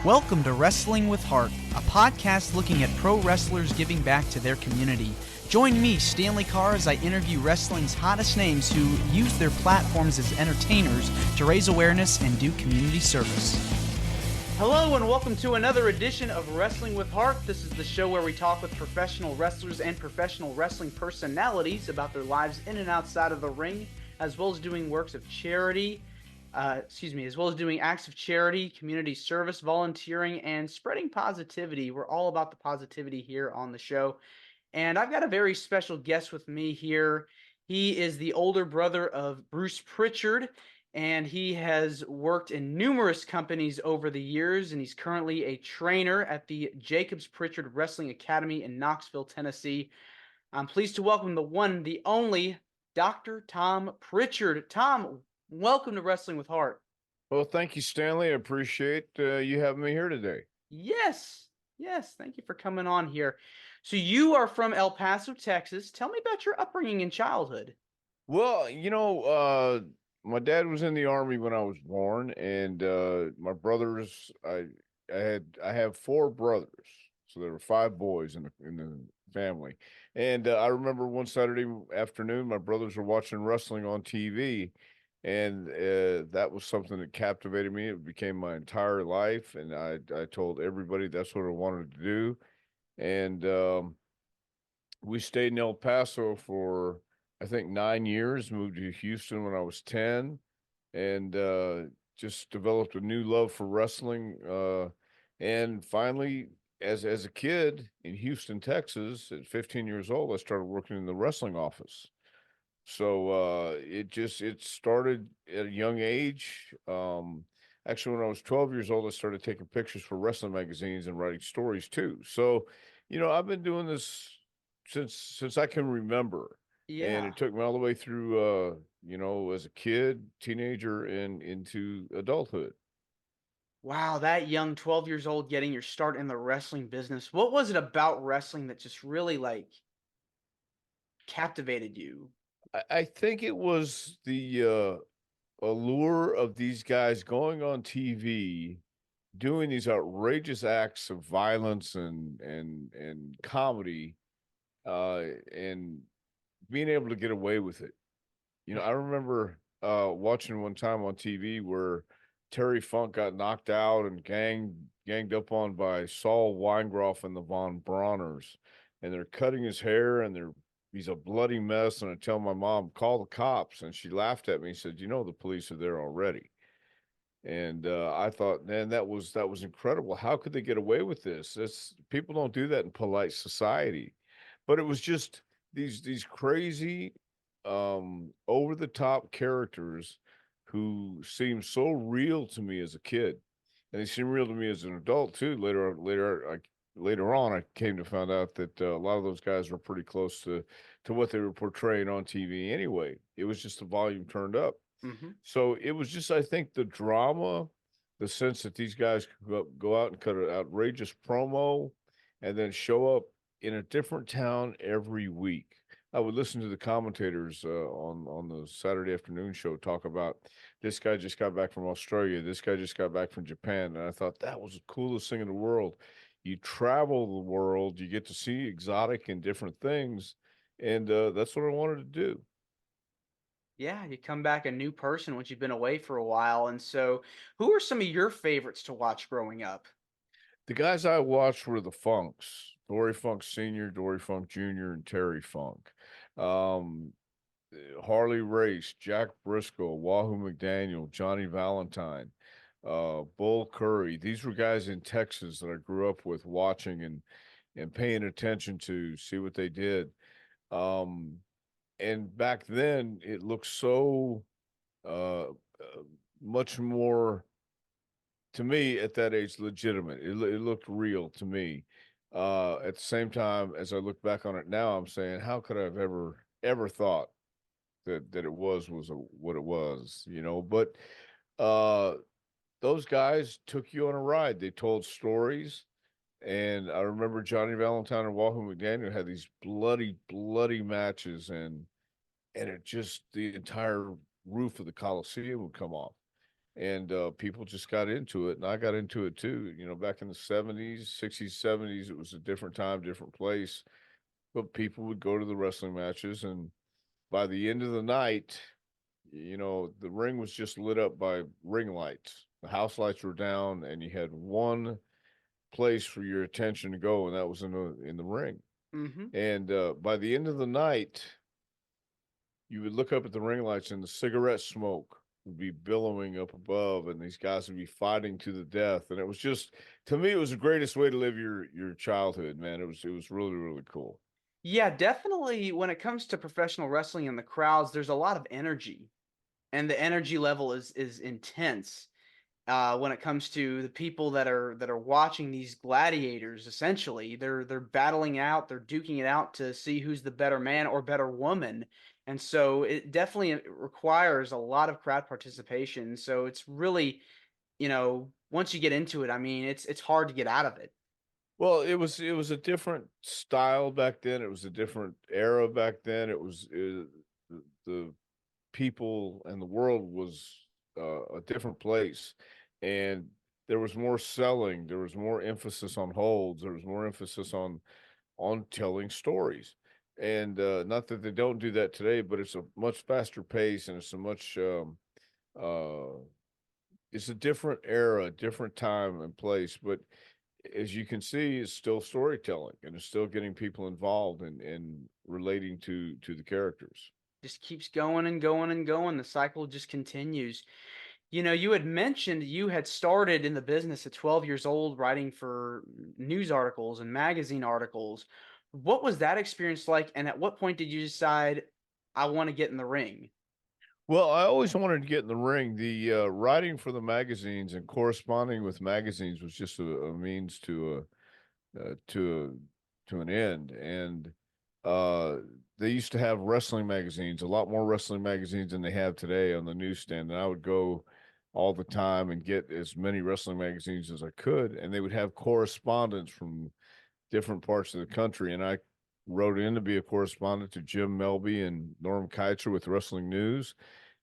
Welcome to Wrestling with Heart, a podcast looking at pro wrestlers giving back to their community. Join me, Stanley Carr, as I interview wrestling's hottest names who use their platforms as entertainers to raise awareness and do community service. Hello and welcome to another edition of Wrestling with Heart. This is the show where we talk with professional wrestlers and professional wrestling personalities about their lives in and outside of the ring, as well as doing works of charity, as well as doing acts of charity, community service, volunteering, and spreading positivity. We're all about the positivity here on the show. And I've got a very special guest with me here. He is the older brother of Bruce Prichard, and he has worked in numerous companies over the years, and he's currently a trainer at the Jacobs-Prichard Wrestling Academy in Knoxville, Tennessee. I'm pleased to welcome the one, the only, Dr. Tom Prichard. Tom, welcome to Wrestling with Heart. Well, thank you, Stanley. I appreciate you having me here today. Yes, thank you for coming on here. So you are from El Paso, Texas. Tell me about your upbringing in childhood. Well, my dad was in the Army when I was born, and my brothers, I have four brothers, so there were five boys in the family. And I remember one Saturday afternoon, my brothers were watching wrestling on TV, and that was something that captivated me. It became my entire life, and I told everybody that's what I wanted to do. And we stayed in El Paso for, I think, 9 years, moved to Houston when I was 10, and just developed a new love for wrestling. And finally, as a kid in Houston, Texas, at 15 years old, I started working in the wrestling office. So it started at a young age. Actually, when I was 12 years old, I started taking pictures for wrestling magazines and writing stories too. So, I've been doing this since I can remember. Yeah. And it took me all the way through, as a kid, teenager, and into adulthood. Wow, that young, 12 years old, getting your start in the wrestling business. What was it about wrestling that just really, captivated you? I think it was the allure of these guys going on TV, doing these outrageous acts of violence and comedy, and being able to get away with it. I remember watching one time on TV where Terry Funk got knocked out and ganged up on by Saul Weingroff and the Von Brauners, and they're cutting his hair, and he's a bloody mess. And I tell my mom, call the cops, and she laughed at me and said, the police are there already. And I thought, man, that was incredible. How could they get away with this? People don't do that in polite society. But it was just these crazy, over the top characters who seemed so real to me as a kid, and they seem real to me as an adult too. Later on, I came to find out that a lot of those guys were pretty close to what they were portraying on TV. Anyway, it was just the volume turned up. Mm-hmm. So it was just, I think, the drama, the sense that these guys could go out and cut an outrageous promo and then show up in a different town every week. I would listen to the commentators on the Saturday afternoon show talk about, this guy just got back from Australia, this guy just got back from Japan, and I thought that was the coolest thing in the world. You travel the world, you get to see exotic and different things, and that's what I wanted to do. Yeah, you come back a new person once you've been away for a while. And so, who are some of your favorites to watch growing up? The guys I watched were the Funks, Dory Funk Sr., Dory Funk Jr., and Terry Funk. Um, Harley Race, Jack Briscoe, Wahoo McDaniel, Johnny Valentine, Bull Curry. These were guys in Texas that I grew up with, watching and paying attention to, see what they did. And back then it looked so much more, to me at that age, legitimate. It looked real to me. At the same time, as I look back on it now, I'm saying, how could I have ever thought that it was what it was, But those guys took you on a ride. They told stories. And I remember Johnny Valentine and Wahoo McDaniel had these bloody, bloody matches, and it just, the entire roof of the Coliseum would come off. and people just got into it, and I got into it too. Back in the 70s, 60s, 70s, it was a different time, different place, but people would go to the wrestling matches, and by the end of the night, the ring was just lit up by ring lights. The house lights were down, and you had one place for your attention to go, and that was in the ring. Mm-hmm. And by the end of the night, you would look up at the ring lights, and the cigarette smoke would be billowing up above, and these guys would be fighting to the death. And it was just, to me, it was the greatest way to live your childhood, man. It was really, really cool. Yeah, definitely. When it comes to professional wrestling and the crowds, there's a lot of energy, and the energy level is intense. When it comes to the people that are watching these gladiators, essentially, they're battling out, they're duking it out to see who's the better man or better woman, and so it definitely requires a lot of crowd participation. So it's really, once you get into it, I mean, it's hard to get out of it. Well, it was a different style back then. It was a different era back then. The people and the world was a different place, and there was more selling. There was more emphasis on holds. There was more emphasis on telling stories. And not that they don't do that today, but it's a much faster pace, and uh, it's a different era, different time and place. But as you can see, it's still storytelling, and it's still getting people involved and relating to the characters. Just keeps going and going and going. The cycle just continues. You had mentioned you had started in the business at 12 years old, writing for news articles and magazine articles. What was that experience like? And at what point did you decide, I want to get in the ring? Well, I always wanted to get in the ring. The writing for the magazines and corresponding with magazines was just a means to an end. And uh, they used to have wrestling magazines, a lot more wrestling magazines than they have today on the newsstand. And I would go all the time and get as many wrestling magazines as I could, and they would have correspondence from different parts of the country. And I wrote in to be a correspondent to Jim Melby and Norm Keizer with Wrestling News.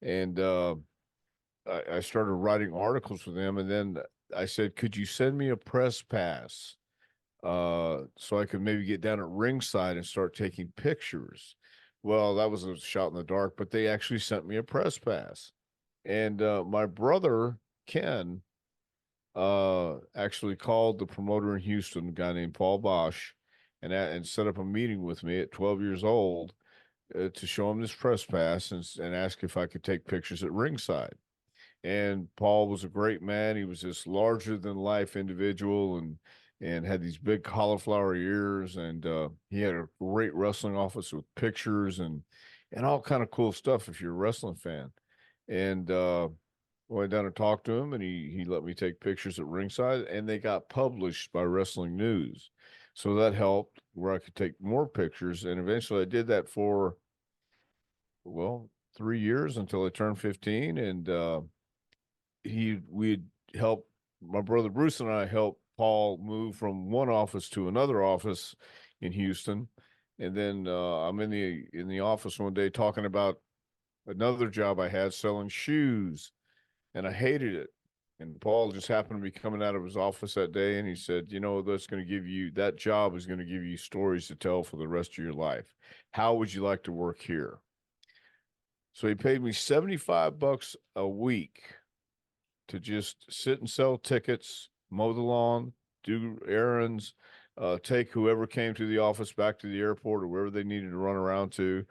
And I started writing articles for them. And then I said, could you send me a press pass so I could maybe get down at ringside and start taking pictures? Well, that was a shot in the dark, but they actually sent me a press pass. And my brother, Ken, actually called the promoter in Houston, a guy named Paul Bosch, and set up a meeting with me at 12 years old to show him this press pass and ask if I could take pictures at ringside. And Paul was a great man. He was this larger than life individual and had these big cauliflower ears, and he had a great wrestling office with pictures and all kind of cool stuff if you're a wrestling fan. And went down and talked to him, and he let me take pictures at ringside, and they got published by Wrestling News. So that helped where I could take more pictures. And eventually I did that for, well, 3 years until I turned 15. And we'd help, my brother Bruce and I helped Paul move from one office to another office in Houston. And then I'm in the office one day talking about another job I had selling shoes, and I hated it. And Paul just happened to be coming out of his office that day, and he said, that job is going to give you stories to tell for the rest of your life. How would you like to work here? So he paid me $75 a week to just sit and sell tickets, mow the lawn, do errands, take whoever came to the office back to the airport or wherever they needed to run around to.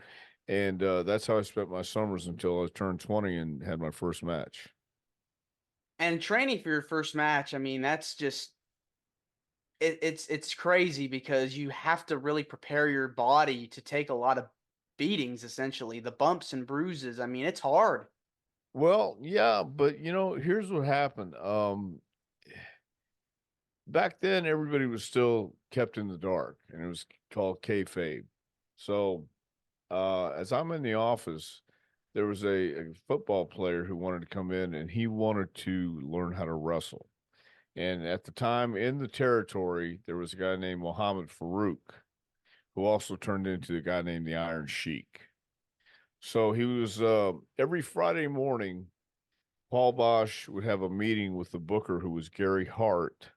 And that's how I spent my summers until I turned 20 and had my first match. And training for your first match, I mean, that's just it's crazy because you have to really prepare your body to take a lot of beatings, essentially, the bumps and bruises. I mean, it's hard. Well, yeah, but here's what happened. Back then, everybody was still kept in the dark, and it was called kayfabe. So, as I'm in the office, there was a football player who wanted to come in, and he wanted to learn how to wrestle. And at the time in the territory, there was a guy named Mohammed Farouk, who also turned into a guy named the Iron Sheik. So he was every Friday morning. Paul Bosch would have a meeting with the booker, who was Gary Hart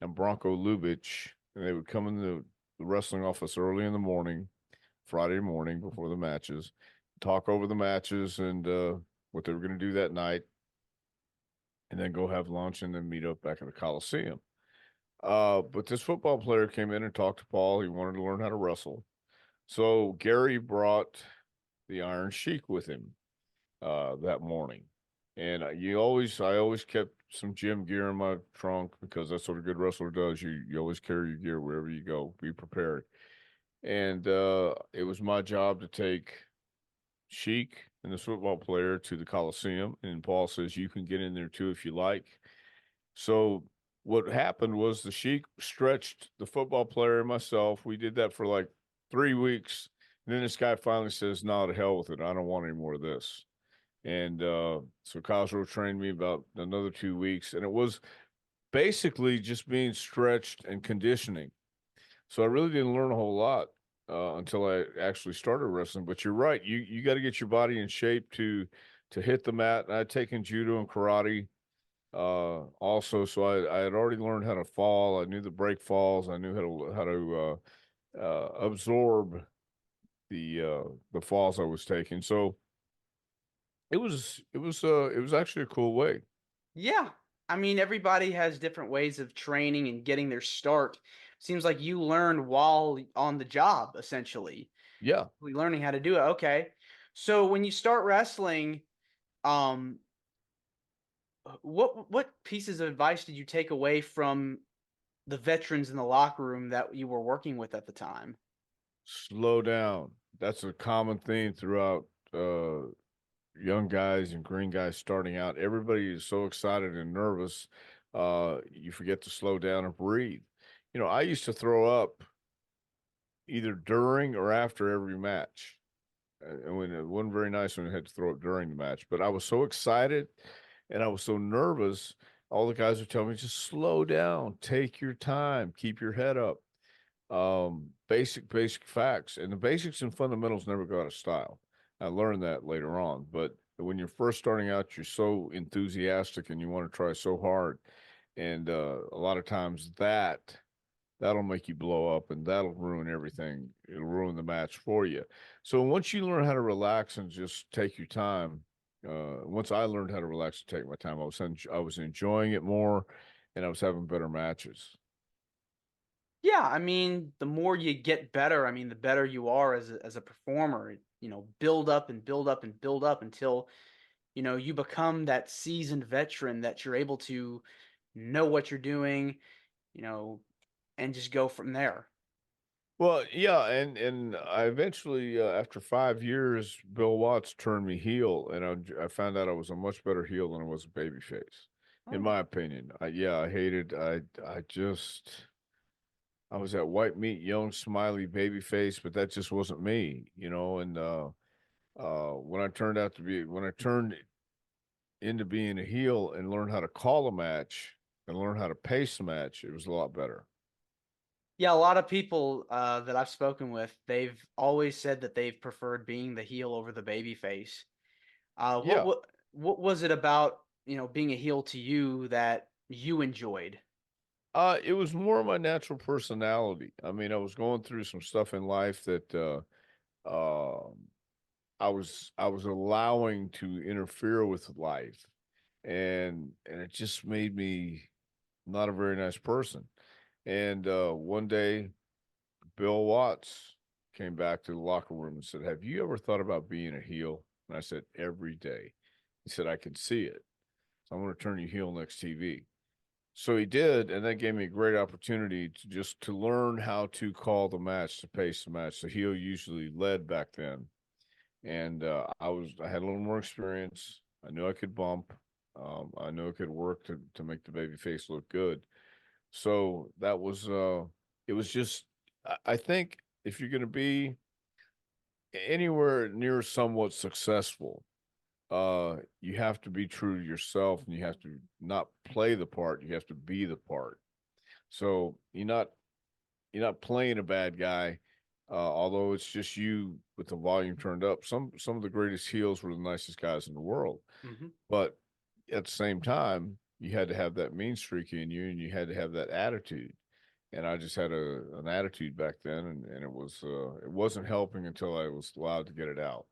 and Bronco Lubitsch, and they would come in the wrestling office early in the morning, Friday morning before the matches, talk over the matches and what they were going to do that night, and then go have lunch and then meet up back in the Coliseum. But this football player came in and talked to Paul. He wanted to learn how to wrestle. So Gary brought the Iron Sheik with him that morning. And I always kept some gym gear in my trunk, because that's what a good wrestler does. You always carry your gear wherever you go. Be prepared. And it was my job to take Sheik and this football player to the Coliseum. And Paul says, you can get in there too if you like. So what happened was the Sheik stretched the football player and myself. We did that for like 3 weeks. And then this guy finally says, no, to hell with it. I don't want any more of this. And so Cosgrove trained me about another 2 weeks. And it was basically just being stretched and conditioning. So I really didn't learn a whole lot until I actually started wrestling. But you're right. You got to get your body in shape to hit the mat. And I'd taken judo and karate also, so I had already learned how to fall. I knew the break falls. I knew how to absorb the falls I was taking. So it was actually a cool way. Yeah. I mean, everybody has different ways of training and getting their start. Seems like you learned while on the job, essentially. Yeah. Learning how to do it. Okay. So when you start wrestling, um, what pieces of advice did you take away from the veterans in the locker room that you were working with at the time? Slow down. That's a common theme throughout young guys and green guys starting out. Everybody is so excited and nervous. You forget to slow down and breathe. I used to throw up either during or after every match. And when it wasn't very nice when I had to throw up during the match, but I was so excited and I was so nervous. All the guys would tell me, just slow down, take your time, keep your head up. Basic facts, and the basics and fundamentals never go out of style. I learned that later on, but when you're first starting out, you're so enthusiastic and you want to try so hard, and a lot of times that'll make you blow up, and that'll ruin everything. It'll ruin the match for you. So once you learn how to relax and just take your time, once I learned how to relax and take my time, I was enjoying it more, and I was having better matches. Yeah, I mean, the more you get better, I mean, the better you are as a performer. Build up and build up and build up until you become that seasoned veteran that you're able to know what you're doing, you know, and just go from there. Well, yeah, and I eventually, after 5 years, Bill Watts turned me heel, and I found out I was a much better heel than I was a babyface, in Oh, my opinion. I hated. I was that white meat, young, smiley babyface, but that just wasn't me. And when I turned into being a heel and learned how to call a match and learn how to pace a match, it was a lot better. yeah, a lot of people that I've spoken with, they've always said that they've preferred being the heel over the baby face. Uh, what Yeah. what what was it about being a heel to you that you enjoyed? It was more of my natural personality. I mean, I was going through some stuff in life that I was allowing to interfere with life, and it just made me not a very nice person. And one day, Bill Watts came back to the locker room and said, "Have you ever thought about being a heel?" And I said, "Every day." He said, "I can see it. So I'm going to turn you heel next TV." So he did, and that gave me a great opportunity to learn how to call the match, to pace the match. The heel usually led back then, and I had a little more experience. I knew I could bump. I knew I could work to make the baby face look good. So that was it was just I think if you're going to be anywhere near somewhat successful, you have to be true to yourself, and you have to not play the part, you have to be the part. So you're not playing a bad guy, although it's just you with the volume turned up. Some of the greatest heels were the nicest guys in the world, Hmm. but at the same time, you had to have that mean streak in you, and you had to have that attitude. And I just had an attitude back then, and it wasn't helping until I was allowed to get it out.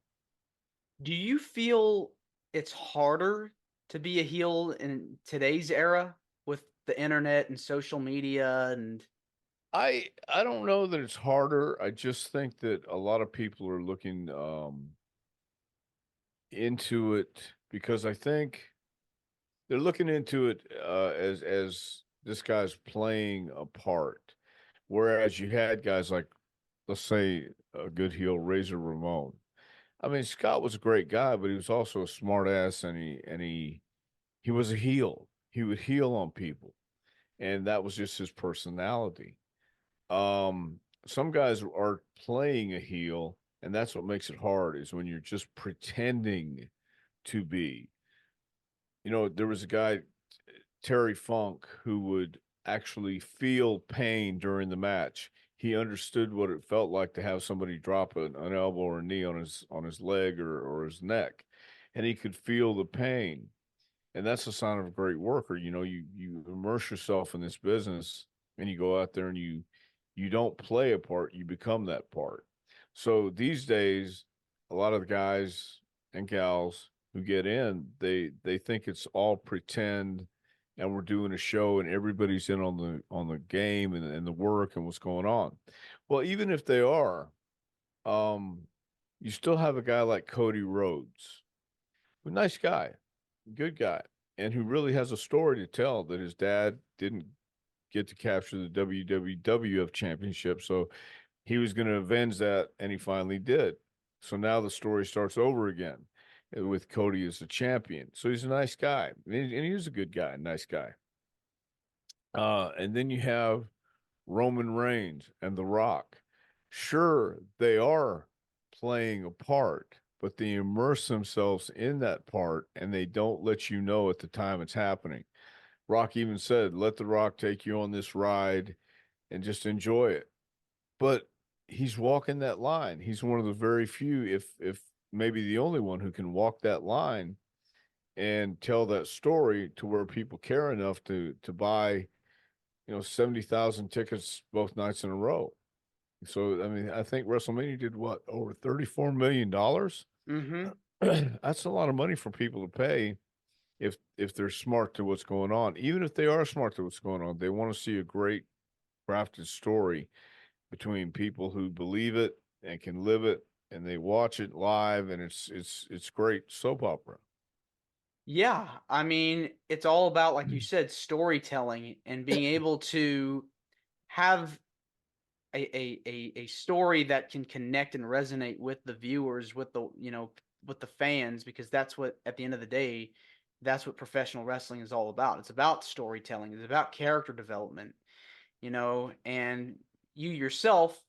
Do you feel it's harder to be a heel in today's era with the internet and social media and I don't know that it's harder. I just think that a lot of people are looking into it because I think they're looking into it as this guy's playing a part, whereas you had guys like, let's say, a good heel, Razor Ramon. I mean, Scott was a great guy, but he was also a smart ass, and he was a heel. He would heel on people, and that was just his personality. Some guys are playing a heel, and that's what makes it hard, is when you're just pretending to be. You know, there was a guy, Terry Funk, who would actually feel pain during the match. He understood what it felt like to have somebody drop an elbow or a knee on his leg or his neck, and he could feel the pain. And that's a sign of a great worker. You know, you immerse yourself in this business, and you go out there and you don't play a part, you become that part. So these days, a lot of the guys and gals who get in, they think it's all pretend, and we're doing a show and everybody's in on the game and the work and what's going on. Well, even if they are, um, you still have a guy like Cody Rhodes, a nice guy, good guy, and who really has a story to tell, that his dad didn't get to capture the WWF championship. So he was going to avenge that, and he finally did. So now the story starts over again with Cody as the champion. So he's a nice guy, and he's a good guy, nice guy. And then you have Roman Reigns and The Rock. Sure, they are playing a part, but they immerse themselves in that part, and they don't let you know at the time it's happening. Rock even said, "Let The Rock take you on this ride and just enjoy it." But he's walking that line. He's one of the very few, if maybe the only one, who can walk that line and tell that story to where people care enough to buy, 70,000 tickets both nights in a row. So I mean, I think WrestleMania did what, over $34 million. mm-hmm. That's a lot of money for people to pay if they're smart to what's going on. Even if they are smart to what's going on, they want to see a great crafted story between people who believe it and can live it, and they watch it live, and it's great soap opera. Yeah, I mean, it's all about, like you said, storytelling and being able to have a story that can connect and resonate with the viewers, with the with the fans, because that's what, at the end of the day, that's what professional wrestling is all about. It's about storytelling. It's about character development, and you yourself,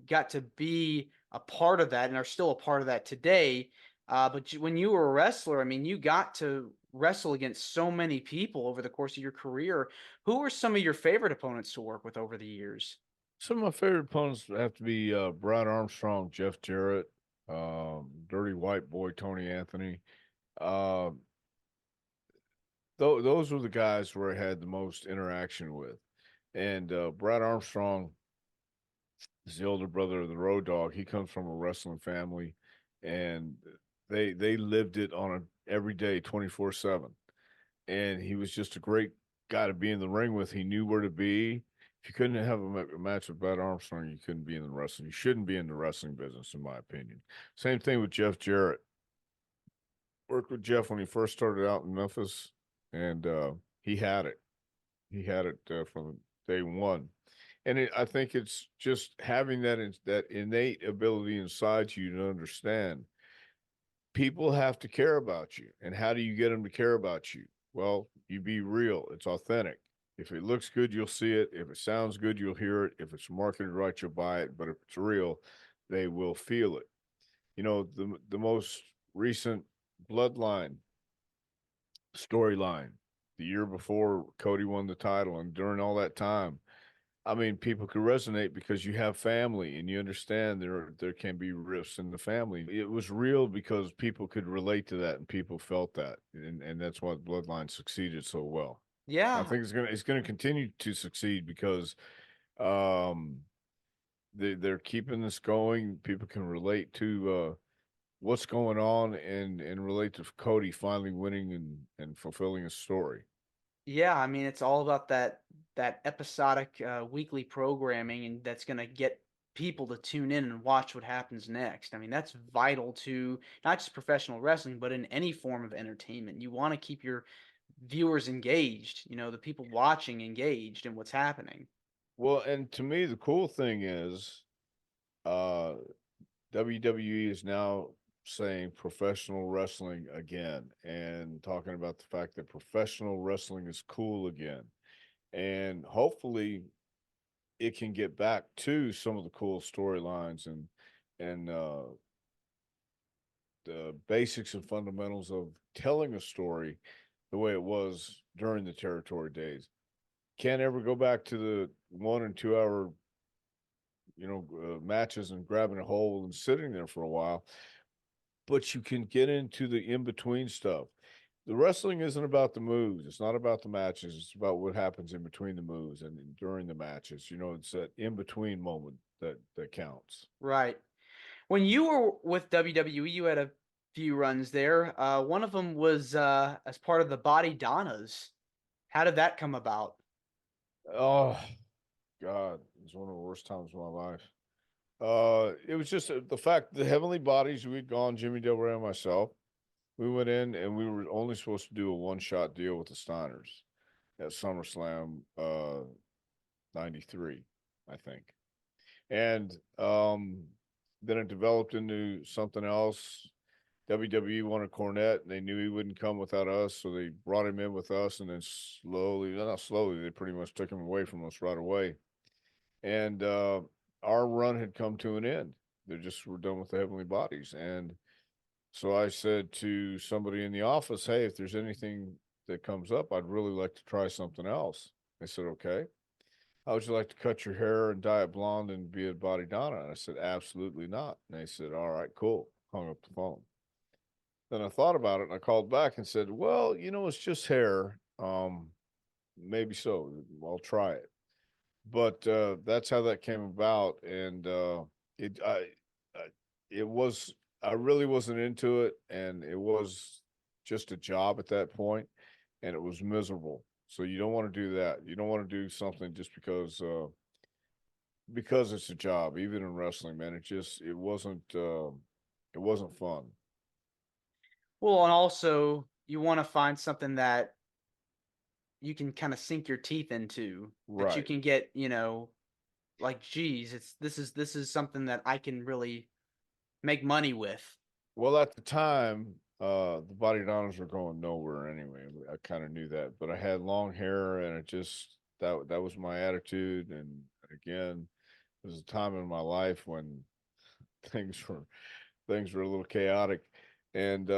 got to be a part of that and are still a part of that today. But when you were a wrestler, I mean, you got to wrestle against so many people over the course of your career. Who were some of your favorite opponents to work with over the years? Some of my favorite opponents have to be Brad Armstrong, Jeff Jarrett, Dirty White Boy Tony Anthony. Uh, those were the guys where I had the most interaction with. And Brad Armstrong is the older brother of the Road Dogg. He comes from a wrestling family, and they lived it on a every day, 24/7. And he was just a great guy to be in the ring with. He knew where to be. If you couldn't have a match with Brad Armstrong, you couldn't be in the wrestling. You shouldn't be in the wrestling business, in my opinion. Same thing with Jeff Jarrett. Worked with Jeff when he first started out in Memphis, and he had it. He had it from day one. And I think it's just having that innate ability inside you to understand people have to care about you. And how do you get them to care about you? Well, you be real. It's authentic. If it looks good, you'll see it. If it sounds good, you'll hear it. If it's marketed right, you'll buy it. But if it's real, they will feel it. The most recent Bloodline storyline, the year before Cody won the title, and during all that time, I mean, people could resonate because you have family and you understand there can be rifts in the family. It was real because people could relate to that and people felt that, and that's why Bloodline succeeded so well. I Yeah. think it's gonna continue to succeed because um they're keeping this going. People can relate to what's going on and relate to Cody finally winning and fulfilling his story. Yeah, I mean it's all about that episodic weekly programming, and that's going to get people to tune in and watch what happens next. I mean that's vital to not just professional wrestling, but in any form of entertainment. You want to keep your viewers engaged, the people watching engaged in what's happening. Well, and to me, the cool thing is, uh, WWE is now saying professional wrestling again and talking about the fact that professional wrestling is cool again. And hopefully it can get back to some of the cool storylines and the basics and fundamentals of telling a story the way it was during the territory days. Can't ever go back to the 1 and 2 hour matches and grabbing a hold and sitting there for a while, but you can get into the in between stuff. The wrestling isn't about the moves. It's not about the matches. It's about what happens in between the moves and during the matches. It's that in between moment that counts. Right. When you were with WWE, you had a few runs there. One of them was as part of the BodyDonnas. How did that come about? Oh God, it was one of the worst times of my life. It was just the fact the Heavenly Bodies we'd gone, Jimmy Del Rey and myself. We went in and we were only supposed to do a one-shot deal with the Steiners at SummerSlam '93, I think. And then it developed into something else. WWE wanted Cornette, and they knew he wouldn't come without us, so they brought him in with us, and then slowly, not slowly, they pretty much took him away from us right away. And our run had come to an end. They just were done with the Heavenly Bodies. And so I said to somebody in the office, hey, if there's anything that comes up, I'd really like to try something else. They said, okay. How would you like to cut your hair and dye it blonde and be a body Donna? And I said, absolutely not. And they said, all right, cool. Hung up the phone. Then I thought about it and I called back and said, well, it's just hair. Maybe so. I'll try it. But that's how that came about. And it, I, it was, I really wasn't into it. And it was just a job at that point, and it was miserable. So you don't want to do that. You don't want to do something just because it's a job. Even in wrestling, man, it wasn't fun. Well, and also you want to find something that you can kind of sink your teeth into, that you Right. can get, like, geez, this is something that I can really make money with. Well, at the time, the body donors were going nowhere anyway. I kind of knew that, but I had long hair, and it just that was my attitude. And again, there was a time in my life when things were things were a little chaotic, and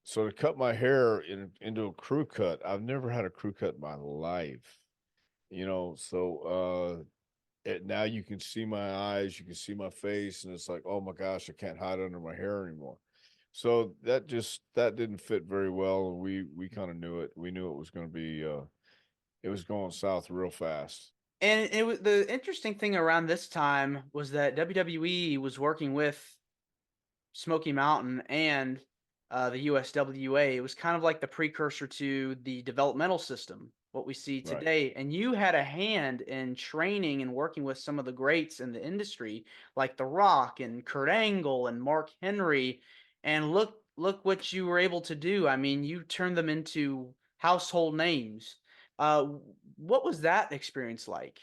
so to cut my hair into a crew cut, I've never had a crew cut in my life. So now you can see my eyes, you can see my face, and it's like, oh my gosh, I can't hide under my hair anymore. So that didn't fit very well, and we kind of knew it. We knew it was going to be it was going south real fast. And it was the interesting thing around this time was that WWE was working with Smoky Mountain and the USWA. It was kind of like the precursor to the developmental system, what we see Right. today. And you had a hand in training and working with some of the greats in the industry, like The Rock and Kurt Angle and Mark Henry. And look what you were able to do. I mean, you turned them into household names. Uh, what was that experience like?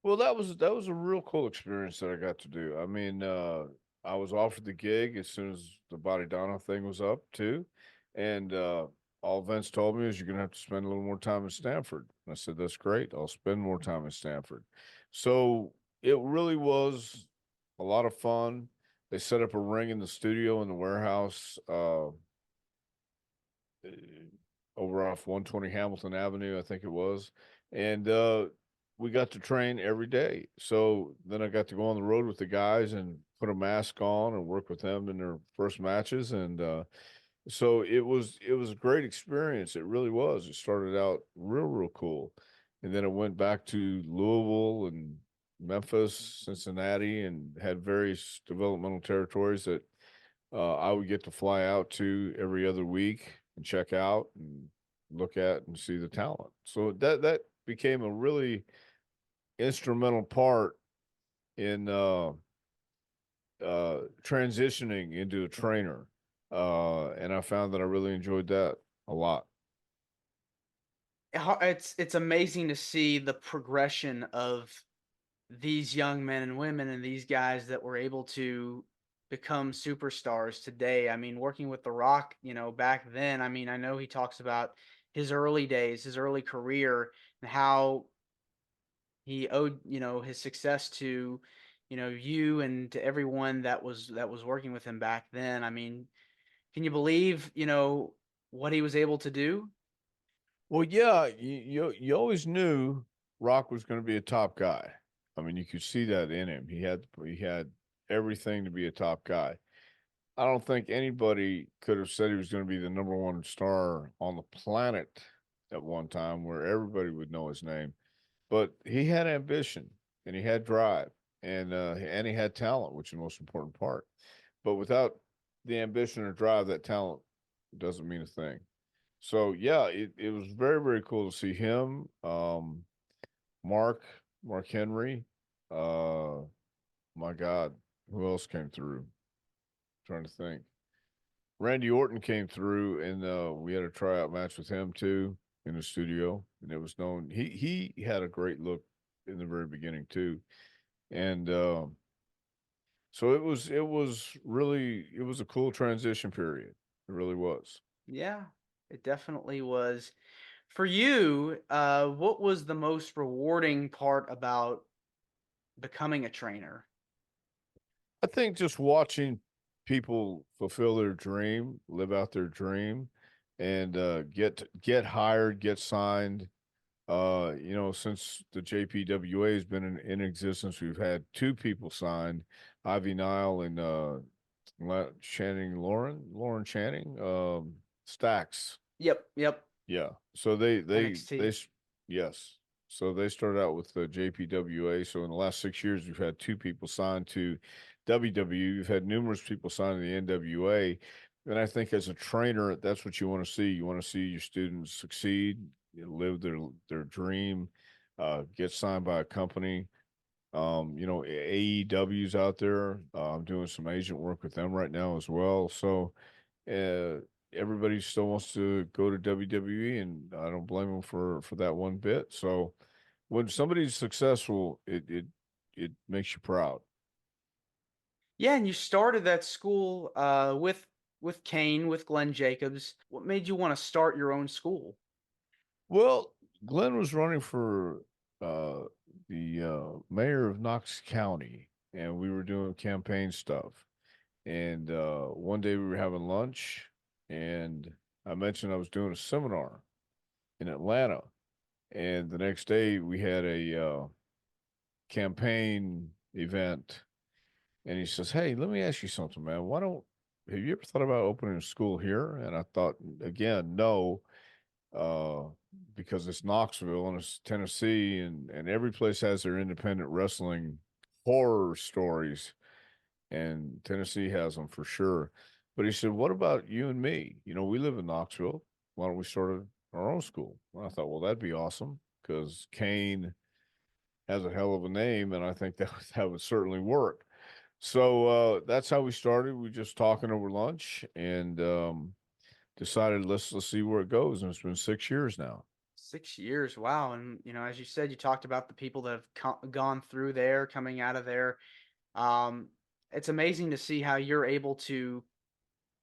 Well, that was a real cool experience that I got to do. I mean, I was offered the gig as soon as the Body Donna thing was up too, and all Vince told me is you're gonna have to spend a little more time in Stanford. And I said that's great. I'll spend more time in Stanford. So it really was a lot of fun. They set up a ring in the studio in the warehouse over off 120 Hamilton Avenue, I think it was, and we got to train every day. So then I got to go on the road with the guys and put a mask on and work with them in their first matches. And so it was a great experience. It really was. It started out real cool, and then it went back to Louisville and Memphis, Cincinnati, and had various developmental territories that I would get to fly out to every other week and check out and look at and see the talent. So that became a really instrumental part in transitioning into a trainer. And I found that I really enjoyed that a lot. It's amazing to see the progression of these young men and women and these guys that were able to become superstars today. I mean, working with The Rock, back then, I mean, I know he talks about his early days, his early career, and how he owed, his success to, you and to everyone that was working with him back then. I mean, can you believe, what he was able to do? Well, yeah, you always knew Rock was going to be a top guy. I mean, you could see that in him. He had everything to be a top guy. I don't think anybody could have said he was going to be the number one star on the planet at one time where everybody would know his name. But he had ambition and he had drive and he had talent, which is the most important part. But without the ambition or drive, that talent doesn't mean a thing. So yeah, it was very cool to see him. Mark Mark Henry. Uh, my God, who else came through? Trying to think. Randy Orton came through, and we had a tryout match with him too in the studio, and it was known he had a great look in the very beginning too, and so it was a cool transition period. It really was. Yeah, it definitely was. For you, what was the most rewarding part about becoming a trainer? I think just watching people fulfill their dream, live out their dream, and get hired, get signed. Since the JPWA has been in existence, we've had two people signed, Ivy Nile and Channing Lauren Channing, Stacks. Yep. Yeah. So they NXT. yes. So they started out with the JPWA. So in the last 6 years, we've had two people signed to WWE. We've had numerous people signed to the NWA. And I think as a trainer, that's what you want to see. You want to see your students succeed, live their dream, get signed by a company. AEW's out there. I'm doing some agent work with them right now as well. So uh, everybody still wants to go to WWE, and I don't blame them for that one bit. So when somebody's successful, it makes you proud. Yeah, and you started that school with Kane, with Glen Jacobs. What made you want to start your own school? Well, Glenn was running for uh, the mayor of Knox County, and we were doing campaign stuff. And one day we were having lunch, and I mentioned I was doing a seminar in Atlanta. And the next day we had a campaign event, and he says, "Hey, let me ask you something, man. Why don't have you ever thought about opening a school here?" And I thought, again, no, uh, because it's Knoxville and it's Tennessee, and every place has their independent wrestling horror stories, and Tennessee has them for sure. But he said, "What about you and me? We live in Knoxville. Why don't we start our own school?" And I thought, well, that'd be awesome because Kane has a hell of a name, and I think that would certainly work. So that's how we started. We just talking over lunch and decided let's see where it goes, and it's been 6 years now. 6 years, wow! And as you said, you talked about the people that have gone through there, coming out of there. Um, it's amazing to see how you're able to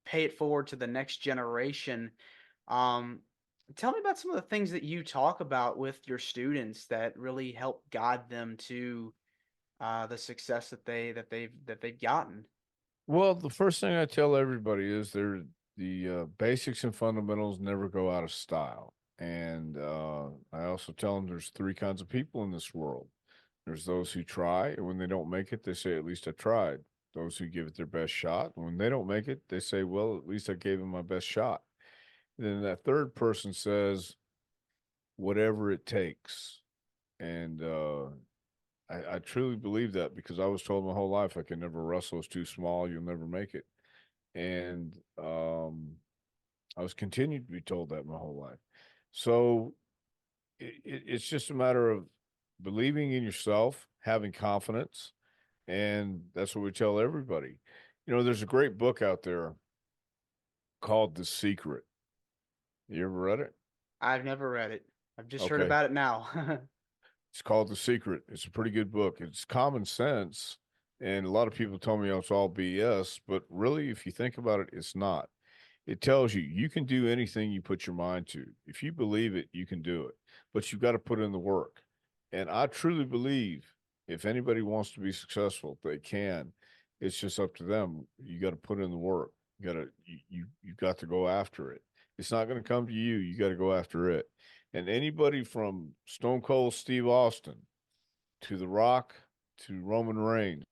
pay it forward to the next generation. Um, Tell me about some of the things that you talk about with your students that really help guide them to the success that they've gotten. Well, the first thing I tell everybody is the basics and fundamentals never go out of style. And I also tell them there's three kinds of people in this world. There's those who try, and when they don't make it, they say, at least I tried. Those who give it their best shot. And when they don't make it, they say, well, at least I gave them my best shot. And then that third person says, whatever it takes. And I truly believe that, because I was told my whole life I can never wrestle. It's too small. You'll never make it. And I was continued to be told that my whole life. So it's just a matter of believing in yourself, having confidence, and that's what we tell everybody. You know, there's a great book out there called The Secret. You ever read it? I've never read it. I've just heard Okay. about it now. It's called The Secret. It's a pretty good book. It's common sense, and a lot of people tell me, oh, it's all BS, but really, if you think about it, it's not. It tells you you can do anything you put your mind to. If you believe it, you can do it, but you've got to put in the work. And I truly believe if anybody wants to be successful, they can. It's just up to them. You got to put in the work. You've got to go after it. It's not going to come to you. You got to go after it. And anybody from Stone Cold Steve Austin to The Rock to Roman Reigns.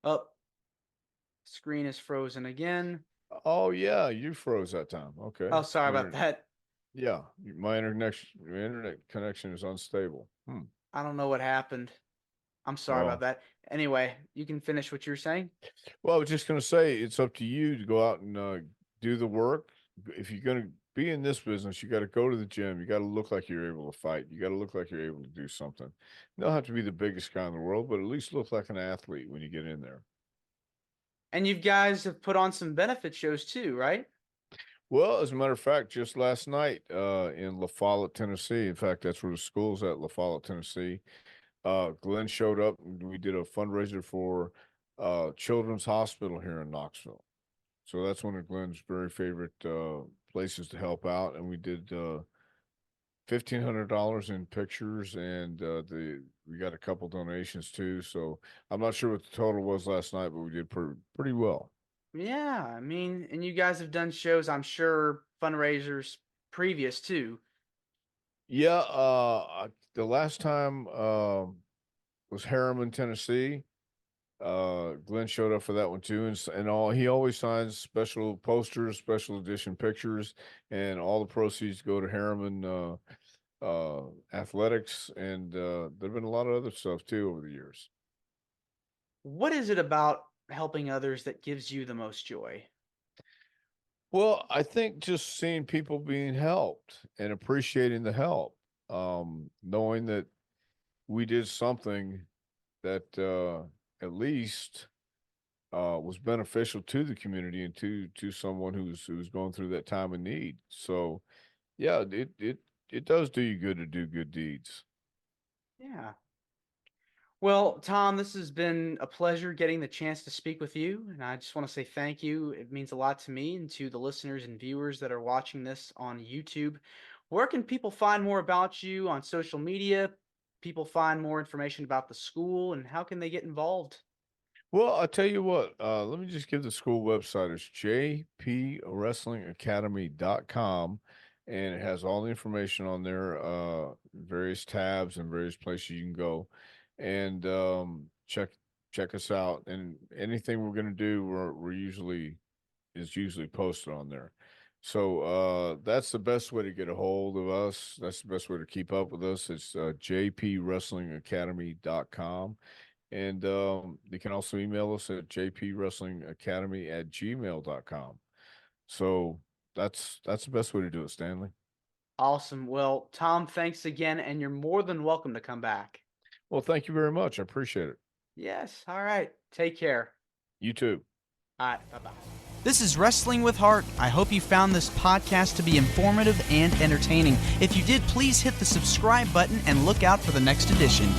Oh, screen is frozen again. Oh yeah, you froze that time. Okay. Oh, sorry about that. Yeah, my internet connection is unstable. I don't know what happened. I'm sorry about that. Anyway, you can finish what you're saying. Well, I was just going to say, it's up to you to go out and do the work. If you're going to be in this business, you got to go to the gym. You got to look like you're able to fight. You got to look like you're able to do something. You don't have to be the biggest guy in the world, but at least look like an athlete when you get in there. And you guys have put on some benefit shows too, right? Well, as a matter of fact, just last night in La Follette, Tennessee. In fact, that's where the school's at, La Follette, Tennessee. Glen showed up, and we did a fundraiser for Children's Hospital here in Knoxville. So that's one of Glen's very favorite places to help out. And we did $1,500 in pictures, and we got a couple donations too. So I'm not sure what the total was last night, but we did pretty well. Yeah, I mean, and you guys have done shows, I'm sure, fundraisers previous too. Yeah, the last time was Harriman, Tennessee. Glen showed up for that one too, and he always signs special posters, special edition pictures, and all the proceeds go to Harriman Athletics, and there've been a lot of other stuff too over the years. What is it about helping others that gives you the most joy? Well, I think just seeing people being helped and appreciating the help, knowing that we did something that at least was beneficial to the community and to someone who's going through that time of need. So, yeah, it does do you good to do good deeds. Yeah. Well, Tom, this has been a pleasure getting the chance to speak with you. And I just want to say thank you. It means a lot to me and to the listeners and viewers that are watching this on YouTube. Where can people find more about you on social media? People find more information about the school, and how can they get involved? Well, I'll tell you what, let me just give the school website. It's jpwrestlingacademy.com, and it has all the information on there, various tabs and various places you can go. And check us out, and anything we're going to do, we're usually posted on there. So that's the best way to get a hold of us. That's the best way to keep up with us. It's jpwrestlingacademy.com, and you can also email us at jpwrestlingacademy@gmail.com. So that's the best way to do it, Stanley. Awesome. Well, Tom, thanks again, and you're more than welcome to come back. Well, thank you very much. I appreciate it. Yes. All right. Take care. You too. All right. Bye-bye. This is Wrestling with Heart. I hope you found this podcast to be informative and entertaining. If you did, please hit the subscribe button and look out for the next edition.